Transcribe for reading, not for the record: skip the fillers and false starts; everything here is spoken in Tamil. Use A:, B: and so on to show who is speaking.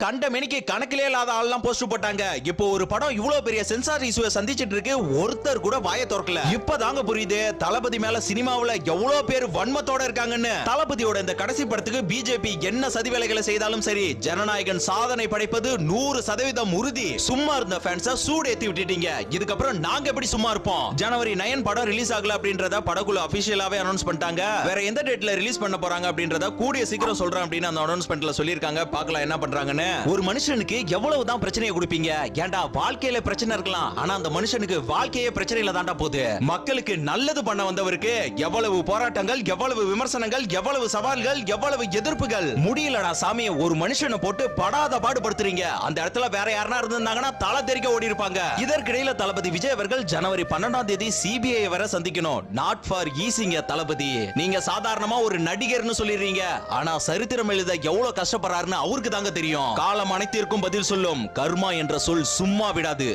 A: கண்ட மெனிக்கு கணக்கிலே இல்லாத ஆள்லாம் போஸ்ட் போட்டாங்க. இப்போ ஒரு படம் இவ்வளவு பெரிய சென்சார் இஷ்யூவை சந்திச்சிட்டு இருக்கு, ஒருத்தர் கூட வாயை திறக்கல. இப்பதாங்க புரியுது தளபதி மேல சினிமாவுல எவ்வளவு பேர் வன்மத்தோட இருக்காங்கன்னு. தளபதியோட இந்த கடைசி படத்துக்கு பிஜேபி என்ன சதி வேலைகளை செய்தாலும் சரி, ஜனநாயகன் சாதனை படைப்பது 100% உறுதி. சும்மா இருந்த ஃபேன்ஸ சூடு ஏத்தி விட்டுட்டீங்க. இதுக்கப்புறம் நாங்க எப்படி சும்மா இருப்போம்? ஜனவரி 9 படம் ரிலீஸ் ஆகல அப்படின்றத படக்குழு அபிஷியலாவே அனௌன்ஸ் பண்ணிட்டாங்க. வேற எந்த டேட்ல ரிலீஸ் பண்ண போறாங்க அப்படின்றத கூடிய சீக்கிரம் சொல்றேன் அப்படின்னு அந்த அனௌன்ஸ்மெண்ட்ல சொல்லிருக்காங்க. பார்க்கலாம் என்ன பண்றாங்கன்னு. ஒரு மனுஷனுக்கு எவ்வளவுதான் பிரச்சனையை கொடுப்பீங்க? ஏண்டா வாழ்க்கையில பிரச்சனை இருக்கலாம், ஆனா அந்த மனுஷனுக்கு வாழ்க்கையே பிரச்சனையில தாண்டா போகுது. மக்களுக்கு நல்லது பண்ண வந்தவருக்கு எவ்வளவு போராட்டங்கள், எவ்வளவு விமர்சனங்கள், எவ்வளவு சவால்கள், எவ்வளவு எதிர்ப்புகள். முடியலடா சாமி, ஒரு மனுஷனை போட்டு படாத பாடுபடுத்துறீங்க. அந்த இடத்துல வேற யாரா இருந்தாங்கன்னா தலை தெறிக்க ஓடி இருப்பாங்க. இதற்கிடையில தளபதி விஜய் அவர்கள் ஜனவரி 12ஆம் தேதி சிபிஐ வர சந்திக்கணும். நாட் ஃபார் ஈஸிங்க தளபதி. நீங்க சாதாரணமா ஒரு நடிகர்னு சொல்லிடுறீங்க, ஆனா சரித்திரம் எழுத எவ்வளவு கஷ்டப்படுறாருன்னு அவருக்கு தாங்க தெரியும். காலம் அனைத்திற்கும் பதில் சொல்லும். கர்மா என்ற சொல் சும்மா விடாது.